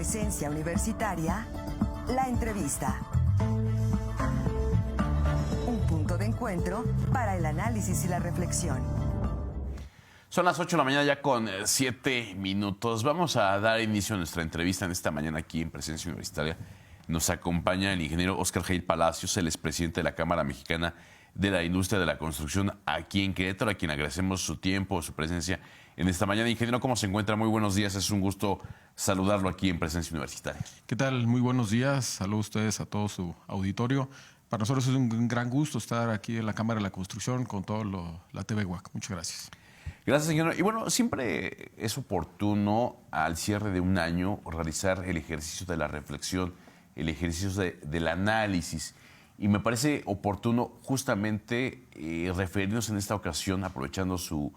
Presencia Universitaria, la entrevista. Un punto de encuentro para el análisis y la reflexión. Son las 8 de la mañana ya con 7 minutos. Vamos a dar inicio a nuestra entrevista en esta mañana aquí en Presencia Universitaria. Nos acompaña el ingeniero Óscar Jair Palacios, el expresidente de la Cámara Mexicana de la Industria de la Construcción aquí en Querétaro, a quien agradecemos su tiempo, su presencia en esta mañana. Ingeniero, ¿cómo se encuentra? Muy buenos días. Es un gusto saludarlo aquí en Presencia Universitaria. ¿Qué tal? Muy buenos días. Saludos a ustedes, a todo su auditorio. Para nosotros es un gran gusto estar aquí en la Cámara de la Construcción con todo la TV UAC. Muchas gracias. Gracias, ingeniero. Y bueno, siempre es oportuno al cierre de un año realizar el ejercicio de la reflexión, el ejercicio del análisis. Y me parece oportuno justamente referirnos en esta ocasión, aprovechando su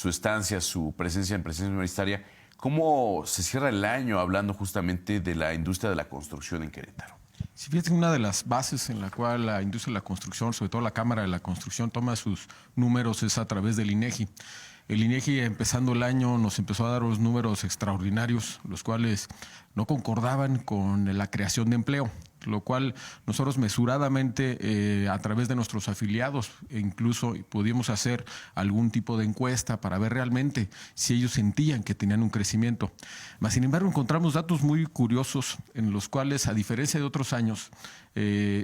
estancia, su presencia en Presencia Universitaria, cómo se cierra el año hablando justamente de la industria de la construcción en Querétaro. Si fíjate, una de las bases en la cual la industria de la construcción, sobre todo la Cámara de la Construcción, toma sus números es a través del INEGI. El INEGI, empezando el año, nos empezó a dar unos números extraordinarios, los cuales no concordaban con la creación de empleo, lo cual nosotros mesuradamente a través de nuestros afiliados incluso pudimos hacer algún tipo de encuesta para ver realmente si ellos sentían que tenían un crecimiento. Mas, sin embargo, encontramos datos muy curiosos en los cuales, a diferencia de otros años,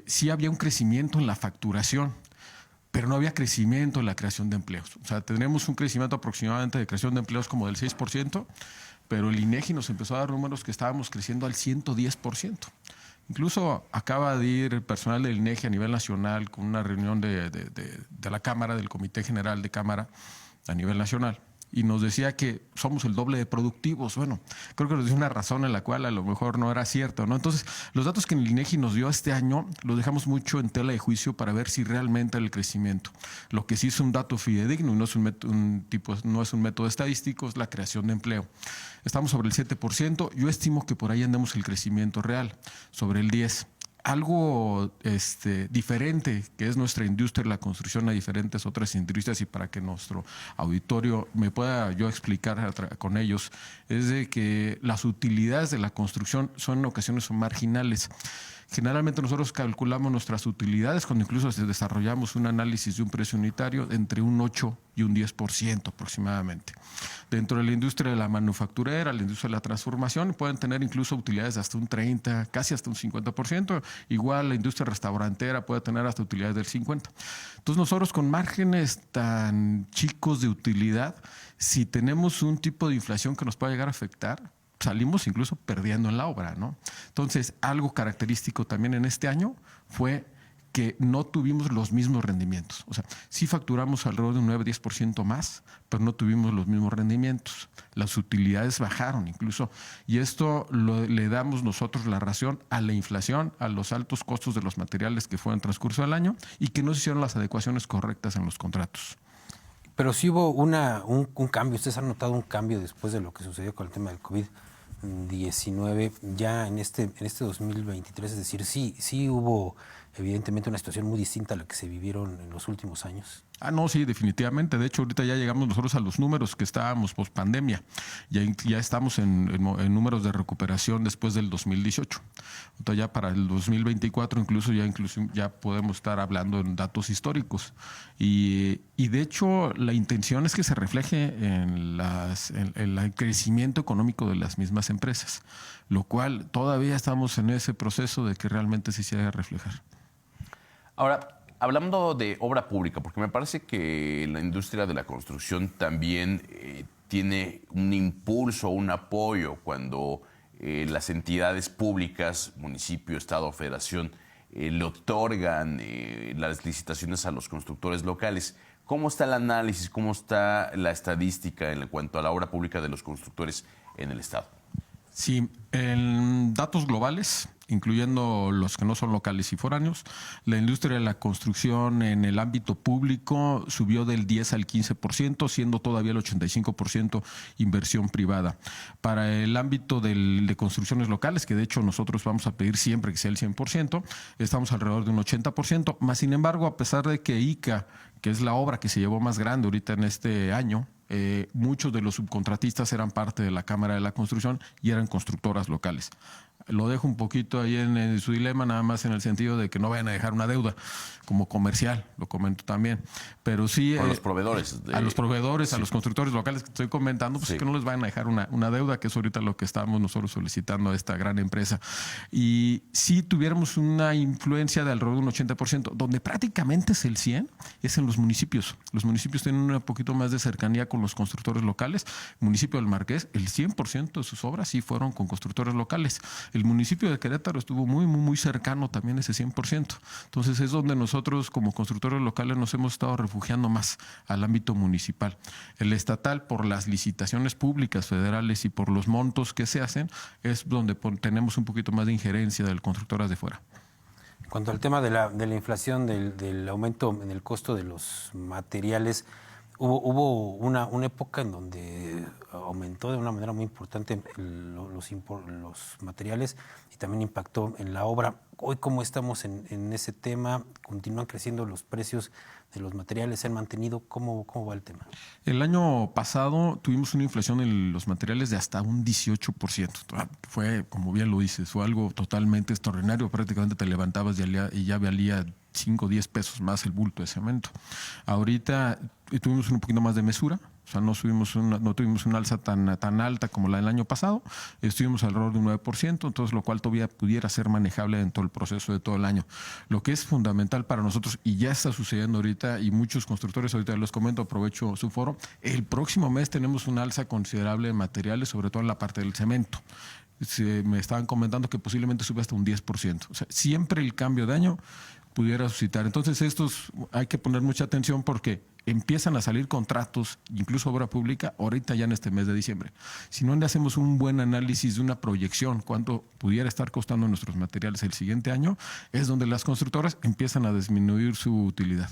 sí había un crecimiento en la facturación, pero no había crecimiento en la creación de empleos. O sea, tenemos un crecimiento aproximadamente de creación de empleos como del 6%, pero el INEGI nos empezó a dar números que estábamos creciendo al 110%. Incluso acaba de ir el personal del INEGI a nivel nacional con una reunión de la Cámara, del Comité General de Cámara a nivel nacional, y nos decía que somos el doble de productivos. Bueno, creo que nos dio una razón en la cual a lo mejor no era cierto, ¿no? Entonces, los datos que el INEGI nos dio este año los dejamos mucho en tela de juicio para ver si realmente era el crecimiento. Lo que sí es un dato fidedigno y no es no es un método estadístico, es la creación de empleo. Estamos sobre el 7%. Yo estimo que por ahí andamos el crecimiento real, sobre el 10%. Algo diferente que es nuestra industria de la construcción a diferentes otras industrias, y para que nuestro auditorio me pueda yo explicar con ellos, es de que las utilidades de la construcción son en ocasiones marginales. Generalmente nosotros calculamos nuestras utilidades cuando incluso desarrollamos un análisis de un precio unitario entre un 8 y un 10% aproximadamente. Dentro de la industria de la manufacturera, la industria de la transformación, pueden tener incluso utilidades de hasta un 30%, casi hasta un 50%. Igual la industria restaurantera puede tener hasta utilidades del 50%. Entonces nosotros, con márgenes tan chicos de utilidad, si tenemos un tipo de inflación que nos pueda llegar a afectar, salimos incluso perdiendo en la obra, ¿no? Entonces, algo característico también en este año fue que no tuvimos los mismos rendimientos. O sea, sí facturamos alrededor de un 9-10% más, pero no tuvimos los mismos rendimientos. Las utilidades bajaron incluso. Y esto le damos nosotros la razón a la inflación, a los altos costos de los materiales que fueron en el transcurso del año y que no se hicieron las adecuaciones correctas en los contratos. Pero sí hubo un cambio. ¿Ustedes han notado un cambio después de lo que sucedió con el tema del COVID-19 ya en este 2023? Es decir, sí hubo evidentemente una situación muy distinta a la que se vivieron en los últimos años. No, sí, definitivamente. De hecho, ahorita ya llegamos nosotros a los números que estábamos post pandemia. Ya estamos en números de recuperación después del 2018. Entonces, ya para el 2024 incluso ya podemos estar hablando en datos históricos. Y de hecho, la intención es que se refleje en el crecimiento económico de las mismas empresas, lo cual todavía estamos en ese proceso de que realmente se hiciera reflejar. Ahora, hablando de obra pública, porque me parece que la industria de la construcción también tiene un impulso, un apoyo cuando las entidades públicas, municipio, estado, federación, le otorgan las licitaciones a los constructores locales. ¿Cómo está el análisis, cómo está la estadística en cuanto a la obra pública de los constructores en el estado? Sí, en datos globales, incluyendo los que no son locales y foráneos, la industria de la construcción en el ámbito público subió del 10 al 15%, siendo todavía el 85% inversión privada. Para el ámbito de construcciones locales, que de hecho nosotros vamos a pedir siempre que sea el 100%, estamos alrededor de un 80%, más sin embargo, a pesar de que ICA, que es la obra que se llevó más grande ahorita en este año, muchos de los subcontratistas eran parte de la Cámara de la Construcción y eran constructoras locales. Lo dejo un poquito ahí en su dilema, nada más en el sentido de que no vayan a dejar una deuda como comercial, lo comento también. Pero sí... Con los proveedores. A los proveedores, sí. A los constructores locales que estoy comentando, pues Sí. que no les vayan a dejar una deuda, que es ahorita lo que estamos nosotros solicitando a esta gran empresa. Y si tuviéramos una influencia de alrededor de un 80%, donde prácticamente es el 100%, es en los municipios. Los municipios tienen un poquito más de cercanía con los constructores locales. El municipio del Marqués, el 100% de sus obras sí fueron con constructores locales. El municipio de Querétaro estuvo muy cercano también a ese 100%. Entonces es donde nosotros como constructores locales nos hemos estado refugiando más al ámbito municipal. El estatal, por las licitaciones públicas federales y por los montos que se hacen, es donde tenemos un poquito más de injerencia de las constructoras de fuera. En cuanto al tema de la inflación, del aumento en el costo de los materiales, hubo una época en donde aumentó de una manera muy importante los materiales y también impactó en la obra. Hoy, ¿cómo estamos en ese tema? ¿Continúan creciendo los precios de los materiales? ¿Se han mantenido? ¿Cómo va el tema? El año pasado tuvimos una inflación en los materiales de hasta un 18%. Fue, como bien lo dices, fue algo totalmente extraordinario. Prácticamente te levantabas y ya valía 5 o 10 pesos más el bulto de cemento. Ahorita tuvimos un poquito más de mesura. O sea, no tuvimos una alza tan alta como la del año pasado. Estuvimos alrededor de un 9%, entonces lo cual todavía pudiera ser manejable en todo el proceso de todo el año. Lo que es fundamental para nosotros, y ya está sucediendo ahorita, y muchos constructores, ahorita les comento, aprovecho su foro, el próximo mes tenemos una alza considerable de materiales, sobre todo en la parte del cemento. Me estaban comentando que posiblemente sube hasta un 10%. O sea, siempre el cambio de año pudiera suscitar. Entonces estos hay que poner mucha atención porque empiezan a salir contratos, incluso obra pública, ahorita ya en este mes de diciembre. Si no le hacemos un buen análisis de una proyección, cuánto pudiera estar costando nuestros materiales el siguiente año, es donde las constructoras empiezan a disminuir su utilidad.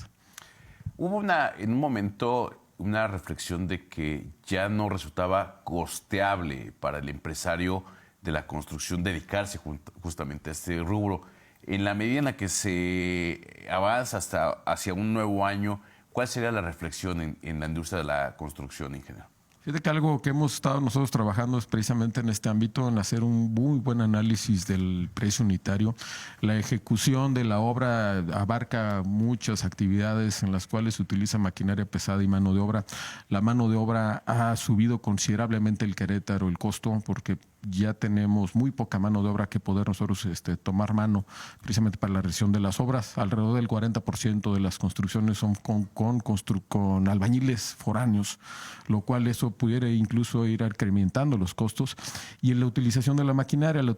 Hubo en un momento una reflexión de que ya no resultaba costeable para el empresario de la construcción dedicarse justamente a este rubro. En la medida en la que se avanza hacia un nuevo año, ¿cuál sería la reflexión en la industria de la construcción en general? Fíjate que algo que hemos estado nosotros trabajando es precisamente en este ámbito, en hacer un muy buen análisis del precio unitario. La ejecución de la obra abarca muchas actividades en las cuales se utiliza maquinaria pesada y mano de obra. La mano de obra ha subido considerablemente el Querétaro, el costo, porque ya tenemos muy poca mano de obra que poder nosotros tomar mano precisamente para la realización de las obras. Alrededor del 40% de las construcciones son con albañiles foráneos, lo cual eso pudiera incluso ir incrementando los costos. Y en la utilización de la maquinaria, lo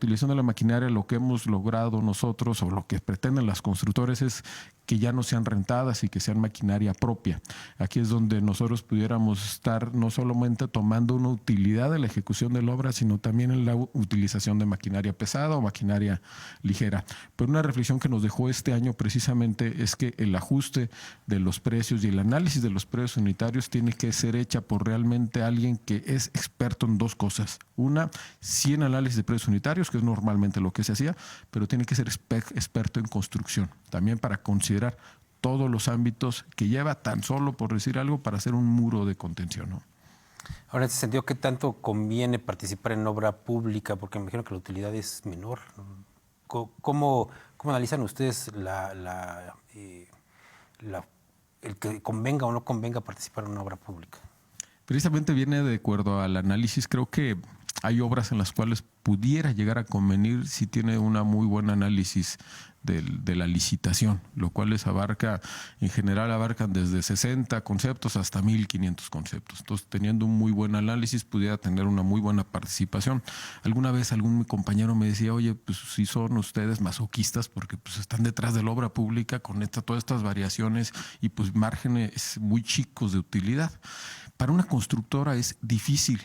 que hemos logrado nosotros o lo que pretenden las constructores es que ya no sean rentadas y que sean maquinaria propia. Aquí es donde nosotros pudiéramos estar no solamente tomando una utilidad de la ejecución de la obra, sino también en la utilización de maquinaria pesada o maquinaria ligera. Pero una reflexión que nos dejó este año precisamente es que el ajuste de los precios y el análisis de los precios unitarios tiene que ser hecha por realmente alguien que es experto en dos cosas. Una, sí en análisis de precios unitarios, que es normalmente lo que se hacía, pero tiene que ser experto en construcción, también para considerar todos los ámbitos que lleva tan solo, por decir algo, para hacer un muro de contención, ¿no? Ahora, en ese sentido, ¿qué tanto conviene participar en obra pública? Porque me imagino que la utilidad es menor. ¿Cómo analizan ustedes el que convenga o no convenga participar en una obra pública? Precisamente viene de acuerdo al análisis. Creo que hay obras en las cuales pudiera llegar a convenir si tiene una muy buen análisis de la licitación, lo cual en general abarcan desde 60 conceptos hasta 1,500 conceptos. Entonces, teniendo un muy buen análisis, pudiera tener una muy buena participación. Alguna vez algún compañero me decía, oye, pues sí son ustedes masoquistas porque pues están detrás de la obra pública con todas estas variaciones y pues márgenes muy chicos de utilidad. Para una constructora es difícil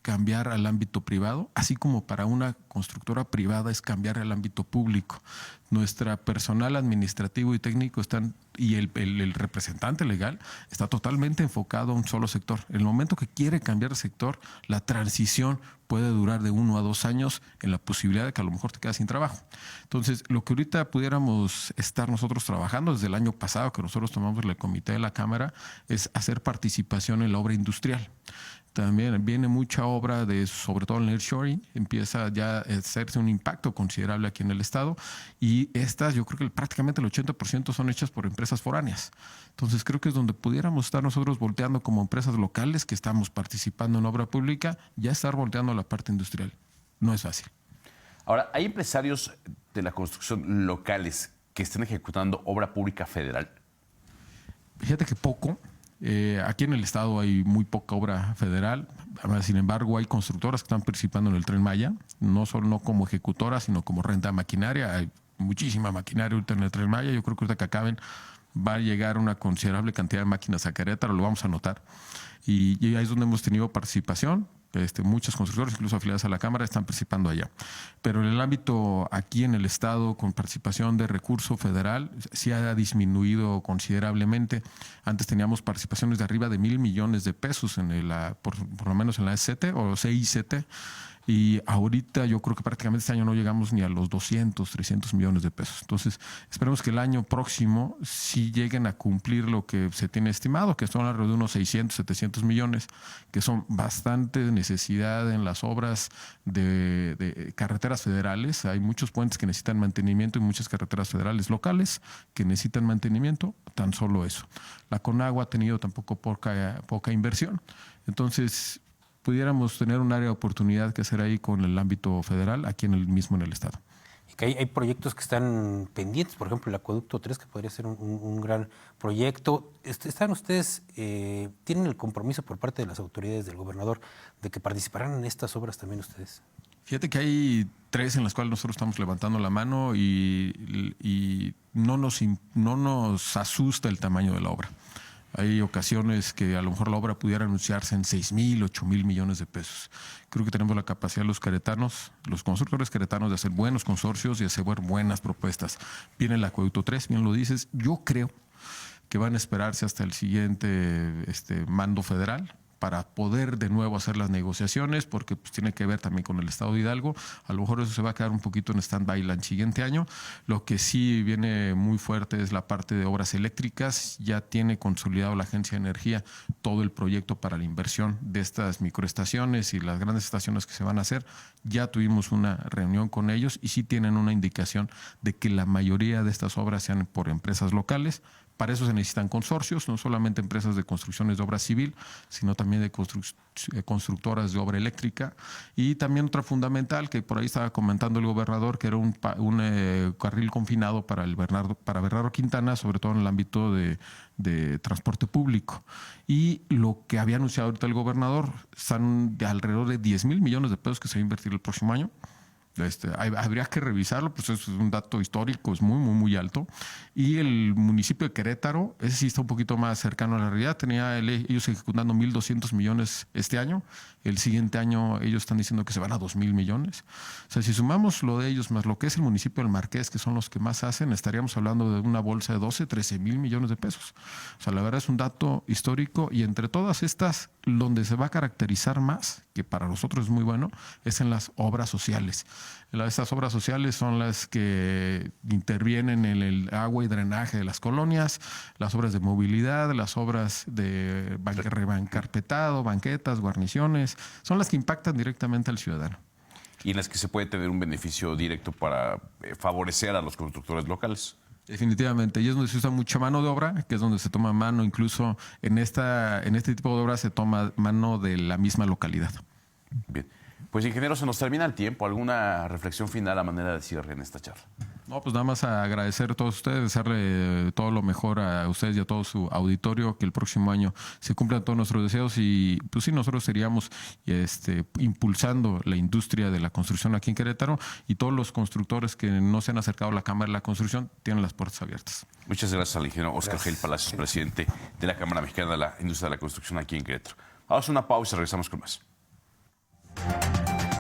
cambiar al ámbito privado, así como para una constructora privada es cambiar al ámbito público. Nuestra personal administrativo y técnico y el representante legal está totalmente enfocado a un solo sector. En el momento que quiere cambiar de sector, la transición puede durar de 1 a 2 años en la posibilidad de que a lo mejor te quedas sin trabajo. Entonces, lo que ahorita pudiéramos estar nosotros trabajando desde el año pasado, que nosotros tomamos el comité de la Cámara, es hacer participación en la obra industrial. También viene mucha obra sobre todo en el nearshoring, empieza ya a hacerse un impacto considerable aquí en el estado y estas yo creo que prácticamente el 80% son hechas por empresas foráneas. Entonces creo que es donde pudiéramos estar nosotros volteando como empresas locales que estamos participando en obra pública, ya estar volteando a la parte industrial. No es fácil. Ahora, ¿hay empresarios de la construcción locales que estén ejecutando obra pública federal? Fíjate que poco. Aquí en el estado hay muy poca obra federal, sin embargo hay constructoras que están participando en el Tren Maya, no como ejecutoras, sino como renta de maquinaria. Hay muchísima maquinaria ahorita en el Tren Maya, yo creo que ahorita que acaben va a llegar una considerable cantidad de máquinas a Querétaro, lo vamos a notar. Y ahí es donde hemos tenido participación. Muchos constructores, incluso afiliados a la Cámara, están participando allá. Pero en el ámbito aquí en el estado, con participación de recurso federal, sí ha disminuido considerablemente. Antes teníamos participaciones de arriba de 1,000 millones de pesos por lo menos en la SCT o CICT. Y ahorita yo creo que prácticamente este año no llegamos ni a los 200, 300 millones de pesos. Entonces, esperemos que el año próximo sí lleguen a cumplir lo que se tiene estimado, que son alrededor de unos 600, 700 millones, que son bastante necesidad en las obras de carreteras federales. Hay muchos puentes que necesitan mantenimiento y muchas carreteras federales locales que necesitan mantenimiento, tan solo eso. La Conagua ha tenido tampoco poca inversión. Entonces, pudiéramos tener un área de oportunidad que hacer ahí con el ámbito federal, aquí en el estado. Y que hay proyectos que están pendientes, por ejemplo, el Acueducto 3, que podría ser un gran proyecto. ¿Están ustedes, tienen el compromiso por parte de las autoridades del gobernador de que participarán en estas obras también ustedes? Fíjate que hay 3 en las cuales nosotros estamos levantando la mano y no nos asusta el tamaño de la obra. Hay ocasiones que a lo mejor la obra pudiera anunciarse en 6,000, 8,000 millones de pesos. Creo que tenemos la capacidad los queretanos, los constructores queretanos, de hacer buenos consorcios y hacer buenas propuestas. Viene el Acueducto 3, bien lo dices. Yo creo que van a esperarse hasta el siguiente mando federal para poder de nuevo hacer las negociaciones, porque pues tiene que ver también con el estado de Hidalgo. A lo mejor eso se va a quedar un poquito en stand-by el siguiente año. Lo que sí viene muy fuerte es la parte de obras eléctricas. Ya tiene consolidado la Agencia de Energía todo el proyecto para la inversión de estas microestaciones y las grandes estaciones que se van a hacer. Ya tuvimos una reunión con ellos y sí tienen una indicación de que la mayoría de estas obras sean por empresas locales. Para eso se necesitan consorcios, no solamente empresas de construcciones de obra civil, sino también de constructoras de obra eléctrica. Y también otra fundamental, que por ahí estaba comentando el gobernador, que era un carril confinado para Bernardo Quintana, sobre todo en el ámbito de transporte público. Y lo que había anunciado ahorita el gobernador, son de alrededor de 10,000 millones de pesos que se va a invertir el próximo año. Habría que revisarlo, pues es un dato histórico, es muy, muy, muy alto. Y el municipio de Querétaro, ese sí está un poquito más cercano a la realidad. Ellos ejecutando 1,200 millones este año. El siguiente año ellos están diciendo que se van a 2,000 millones. O sea, si sumamos lo de ellos más lo que es el municipio del Marqués, que son los que más hacen, estaríamos hablando de una bolsa de 12, 13,000 millones de pesos. O sea, la verdad es un dato histórico. Y entre todas estas, donde se va a caracterizar más, que para nosotros es muy bueno, es en las obras sociales. Estas obras sociales son las que intervienen en el agua y drenaje de las colonias, las obras de movilidad, las obras de rebancarpetado, banquetas, guarniciones, son las que impactan directamente al ciudadano. Y en las que se puede tener un beneficio directo para favorecer a los constructores locales. Definitivamente, y es donde se usa mucha mano de obra, que es donde se toma mano, incluso en este tipo de obras se toma mano de la misma localidad. Bien. Pues, ingeniero, se nos termina el tiempo. ¿Alguna reflexión final a manera de cierre en esta charla? No, pues nada más a agradecer a todos ustedes, desearle todo lo mejor a ustedes y a todo su auditorio, que el próximo año se cumplan todos nuestros deseos y pues sí, nosotros seríamos impulsando la industria de la construcción aquí en Querétaro y todos los constructores que no se han acercado a la Cámara de la Construcción tienen las puertas abiertas. Muchas gracias al ingeniero Óscar Gel Palacios, presidente de la Cámara Mexicana de la Industria de la Construcción aquí en Querétaro. Vamos a una pausa y regresamos con más. México.